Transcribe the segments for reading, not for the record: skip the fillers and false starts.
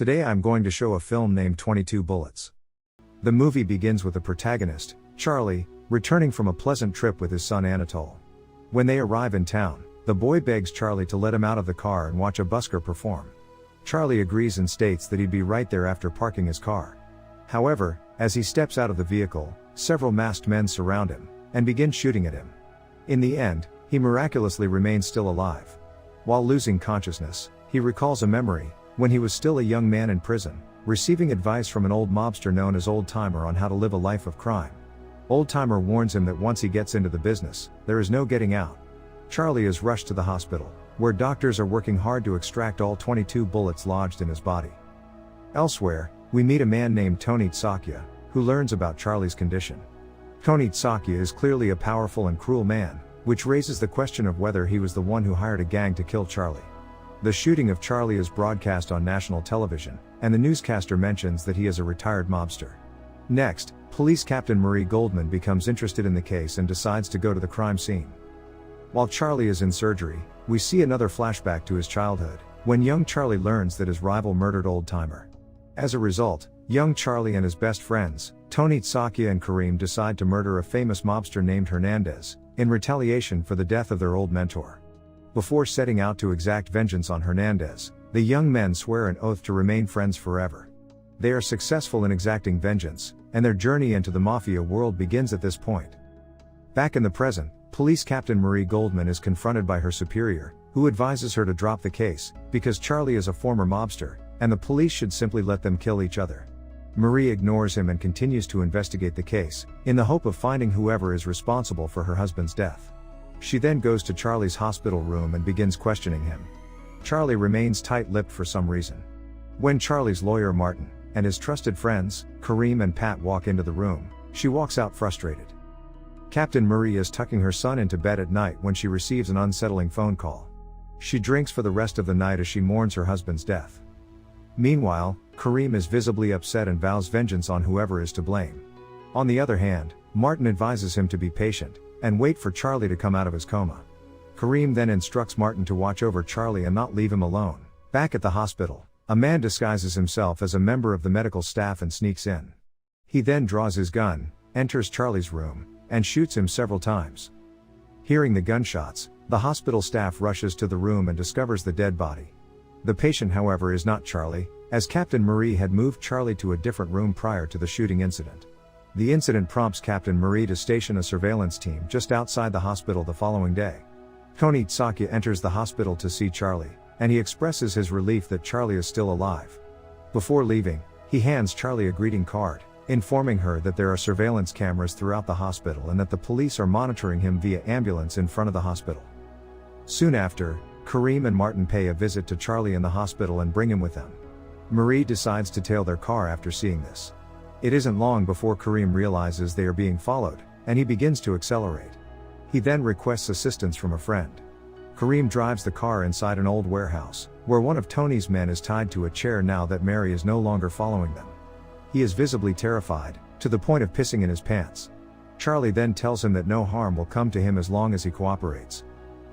Today I'm going to show a film named 22 Bullets. The movie begins with the protagonist, Charlie, returning from a pleasant trip with his son Anatole. When they arrive in town, the boy begs Charlie to let him out of the car and watch a busker perform. Charlie agrees and states that he'd be right there after parking his car. However, as he steps out of the vehicle, several masked men surround him and begin shooting at him. In the end, he miraculously remains still alive. While losing consciousness, he recalls a memory when he was still a young man in prison, receiving advice from an old mobster known as Old Timer on how to live a life of crime. Old Timer warns him that once he gets into the business, there is no getting out. Charlie is rushed to the hospital, where doctors are working hard to extract all 22 bullets lodged in his body. Elsewhere, we meet a man named Tony Sakya, who learns about Charlie's condition. Tony Sakya is clearly a powerful and cruel man, which raises the question of whether he was the one who hired a gang to kill Charlie. The shooting of Charlie is broadcast on national television, and the newscaster mentions that he is a retired mobster. Next, Police Captain Marie Goldman becomes interested in the case and decides to go to the crime scene. While Charlie is in surgery, we see another flashback to his childhood, when young Charlie learns that his rival murdered Old Timer. As a result, young Charlie and his best friends, Tony Sakya and Kareem, decide to murder a famous mobster named Hernandez, in retaliation for the death of their old mentor. Before setting out to exact vengeance on Hernandez, the young men swear an oath to remain friends forever. They are successful in exacting vengeance, and their journey into the mafia world begins at this point. Back in the present, Police Captain Marie Goldman is confronted by her superior, who advises her to drop the case, because Charlie is a former mobster, and the police should simply let them kill each other. Marie ignores him and continues to investigate the case, in the hope of finding whoever is responsible for her husband's death. She then goes to Charlie's hospital room and begins questioning him. Charlie remains tight-lipped for some reason. When Charlie's lawyer Martin, and his trusted friends, Kareem and Pat, walk into the room, she walks out frustrated. Captain Marie is tucking her son into bed at night when she receives an unsettling phone call. She drinks for the rest of the night as she mourns her husband's death. Meanwhile, Kareem is visibly upset and vows vengeance on whoever is to blame. On the other hand, Martin advises him to be patient, and wait for Charlie to come out of his coma. Kareem then instructs Martin to watch over Charlie and not leave him alone. Back at the hospital, a man disguises himself as a member of the medical staff and sneaks in. He then draws his gun, enters Charlie's room, and shoots him several times. Hearing the gunshots, the hospital staff rushes to the room and discovers the dead body. The patient, however, is not Charlie, as Captain Marie had moved Charlie to a different room prior to the shooting incident. The incident prompts Captain Marie to station a surveillance team just outside the hospital the following day. Tony Sakya enters the hospital to see Charlie, and he expresses his relief that Charlie is still alive. Before leaving, he hands Charlie a greeting card, informing her that there are surveillance cameras throughout the hospital and that the police are monitoring him via ambulance in front of the hospital. Soon after, Kareem and Martin pay a visit to Charlie in the hospital and bring him with them. Marie decides to tail their car after seeing this. It isn't long before Kareem realizes they are being followed, and he begins to accelerate. He then requests assistance from a friend. Kareem drives the car inside an old warehouse, where one of Tony's men is tied to a chair now that Mary is no longer following them. He is visibly terrified, to the point of pissing in his pants. Charlie then tells him that no harm will come to him as long as he cooperates.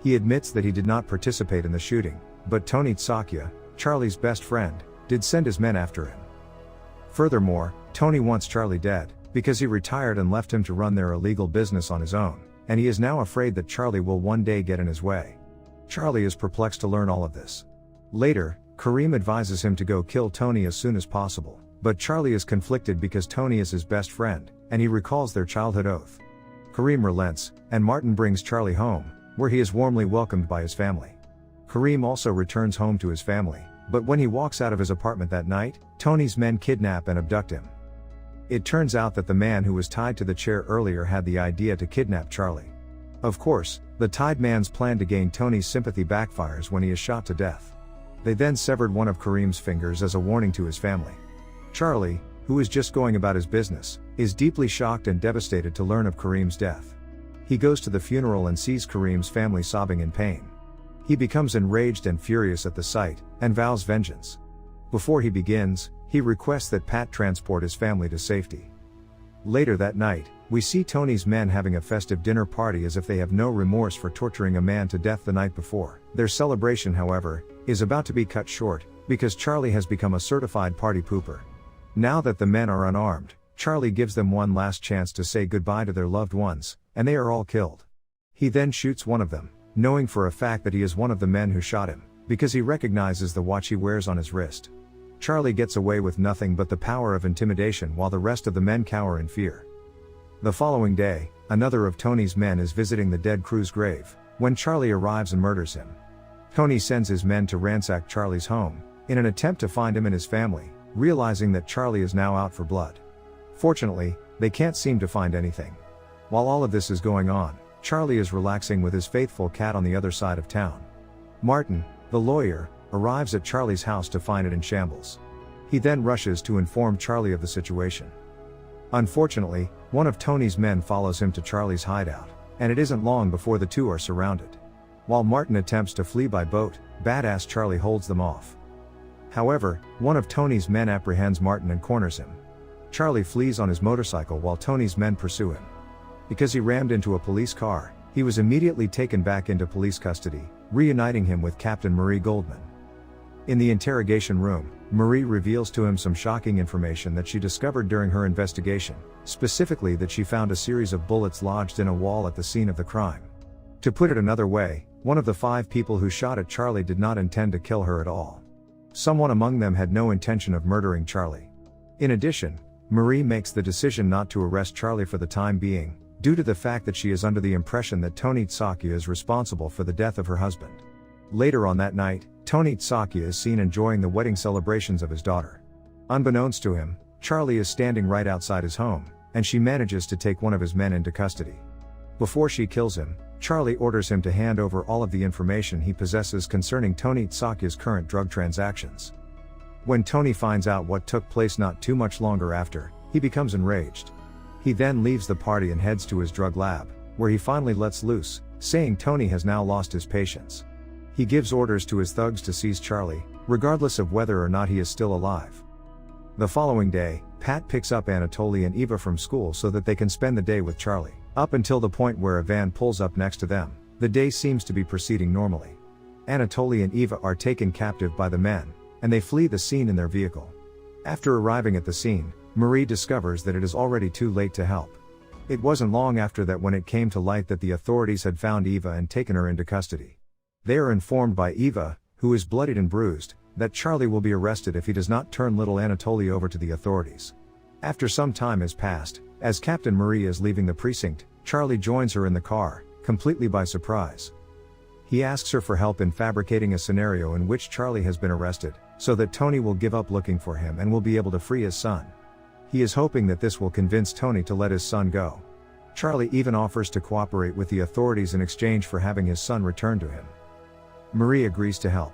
He admits that he did not participate in the shooting, but Tony Sakya, Charlie's best friend, did send his men after him. Furthermore, Tony wants Charlie dead, because he retired and left him to run their illegal business on his own, and he is now afraid that Charlie will one day get in his way. Charlie is perplexed to learn all of this. Later, Kareem advises him to go kill Tony as soon as possible, but Charlie is conflicted because Tony is his best friend, and he recalls their childhood oath. Kareem relents, and Martin brings Charlie home, where he is warmly welcomed by his family. Kareem also returns home to his family, but when he walks out of his apartment that night, Tony's men kidnap and abduct him. It turns out that the man who was tied to the chair earlier had the idea to kidnap Charlie. Of course, the tied man's plan to gain Tony's sympathy backfires when he is shot to death. They then severed one of Kareem's fingers as a warning to his family. Charlie, who is just going about his business, is deeply shocked and devastated to learn of Kareem's death. He goes to the funeral and sees Kareem's family sobbing in pain. He becomes enraged and furious at the sight, and vows vengeance. Before he begins, he requests that Pat transport his family to safety. Later that night, we see Tony's men having a festive dinner party as if they have no remorse for torturing a man to death the night before. Their celebration, however, is about to be cut short, because Charlie has become a certified party pooper. Now that the men are unarmed, Charlie gives them one last chance to say goodbye to their loved ones, and they are all killed. He then shoots one of them, knowing for a fact that he is one of the men who shot him, because he recognizes the watch he wears on his wrist. Charlie gets away with nothing but the power of intimidation while the rest of the men cower in fear. The following day, another of Tony's men is visiting the dead crew's grave, when Charlie arrives and murders him. Tony sends his men to ransack Charlie's home, in an attempt to find him and his family, realizing that Charlie is now out for blood. Fortunately, they can't seem to find anything. While all of this is going on, Charlie is relaxing with his faithful cat on the other side of town. Martin, the lawyer, arrives at Charlie's house to find it in shambles. He then rushes to inform Charlie of the situation. Unfortunately, one of Tony's men follows him to Charlie's hideout, and it isn't long before the two are surrounded. While Martin attempts to flee by boat, badass Charlie holds them off. However, one of Tony's men apprehends Martin and corners him. Charlie flees on his motorcycle while Tony's men pursue him. Because he rammed into a police car, he was immediately taken back into police custody, reuniting him with Captain Marie Goldman. In the interrogation room, Marie reveals to him some shocking information that she discovered during her investigation, specifically that she found a series of bullets lodged in a wall at the scene of the crime. To put it another way, one of the 5 people who shot at Charlie did not intend to kill her at all. Someone among them had no intention of murdering Charlie. In addition, Marie makes the decision not to arrest Charlie for the time being, due to the fact that she is under the impression that Tony Tsakia is responsible for the death of her husband. Later on that night, Tony Tsakia is seen enjoying the wedding celebrations of his daughter. Unbeknownst to him, Charlie is standing right outside his home, and she manages to take one of his men into custody. Before she kills him, Charlie orders him to hand over all of the information he possesses concerning Tony Tsakia's current drug transactions. When Tony finds out what took place not too much longer after, he becomes enraged. He then leaves the party and heads to his drug lab, where he finally lets loose, saying Tony has now lost his patience. He gives orders to his thugs to seize Charlie, regardless of whether or not he is still alive. The following day, Pat picks up Anatoly and Eva from school so that they can spend the day with Charlie. Up until the point where a van pulls up next to them, the day seems to be proceeding normally. Anatoly and Eva are taken captive by the men, and they flee the scene in their vehicle. After arriving at the scene, Marie discovers that it is already too late to help. It wasn't long after that when it came to light that the authorities had found Eva and taken her into custody. They are informed by Eva, who is bloodied and bruised, that Charlie will be arrested if he does not turn little Anatoly over to the authorities. After some time has passed, as Captain Marie is leaving the precinct, Charlie joins her in the car, completely by surprise. He asks her for help in fabricating a scenario in which Charlie has been arrested, so that Tony will give up looking for him and will be able to free his son. He is hoping that this will convince Tony to let his son go. Charlie even offers to cooperate with the authorities in exchange for having his son returned to him. Marie agrees to help.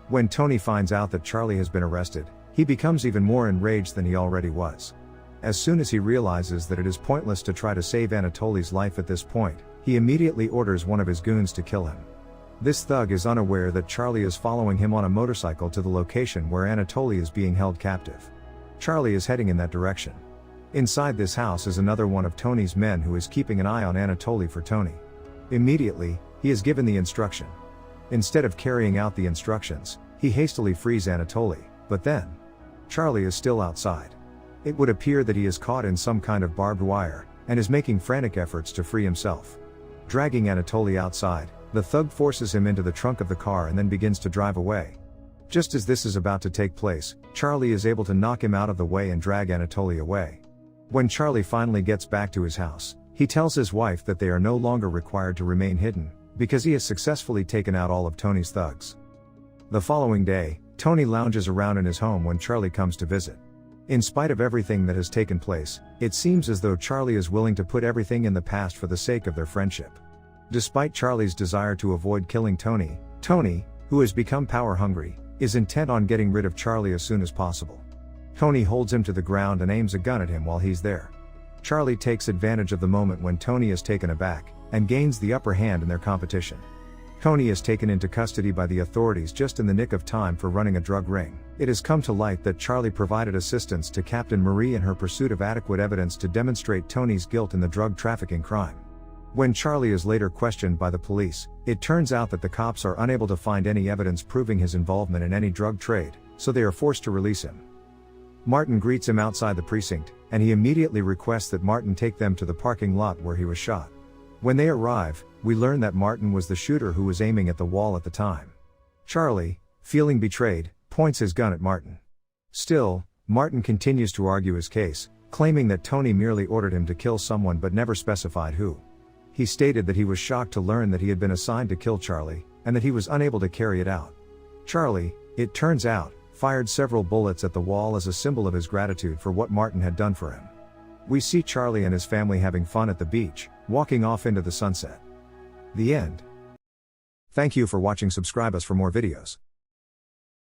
When Tony finds out that Charlie has been arrested, he becomes even more enraged than he already was. As soon as he realizes that it is pointless to try to save Anatoly's life at this point, he immediately orders one of his goons to kill him. This thug is unaware that Charlie is following him on a motorcycle to the location where Anatoly is being held captive. Charlie is heading in that direction. Inside this house is another one of Tony's men who is keeping an eye on Anatoly for Tony. Immediately, he is given the instruction. Instead of carrying out the instructions, he hastily frees Anatoly, but then, Charlie is still outside. It would appear that he is caught in some kind of barbed wire, and is making frantic efforts to free himself. Dragging Anatoly outside, the thug forces him into the trunk of the car and then begins to drive away. Just as this is about to take place, Charlie is able to knock him out of the way and drag Anatoly away. When Charlie finally gets back to his house, he tells his wife that they are no longer required to remain hidden, because he has successfully taken out all of Tony's thugs. The following day, Tony lounges around in his home when Charlie comes to visit. In spite of everything that has taken place, it seems as though Charlie is willing to put everything in the past for the sake of their friendship. Despite Charlie's desire to avoid killing Tony, who has become power-hungry, is intent on getting rid of Charlie as soon as possible. Tony holds him to the ground and aims a gun at him while he's there. Charlie takes advantage of the moment when Tony is taken aback, and gains the upper hand in their competition. Tony is taken into custody by the authorities just in the nick of time for running a drug ring. It has come to light that Charlie provided assistance to Captain Marie in her pursuit of adequate evidence to demonstrate Tony's guilt in the drug trafficking crime. When Charlie is later questioned by the police, it turns out that the cops are unable to find any evidence proving his involvement in any drug trade, so they are forced to release him. Martin greets him outside the precinct, and he immediately requests that Martin take them to the parking lot where he was shot. When they arrive, we learn that Martin was the shooter who was aiming at the wall at the time. Charlie, feeling betrayed, points his gun at Martin. Still, Martin continues to argue his case, claiming that Tony merely ordered him to kill someone but never specified who. He stated that he was shocked to learn that he had been assigned to kill Charlie, and that he was unable to carry it out. Charlie, it turns out, fired several bullets at the wall as a symbol of his gratitude for what Martin had done for him. We see Charlie and his family having fun at the beach, walking off into the sunset. The end. Thank you for watching. Subscribe us for more videos.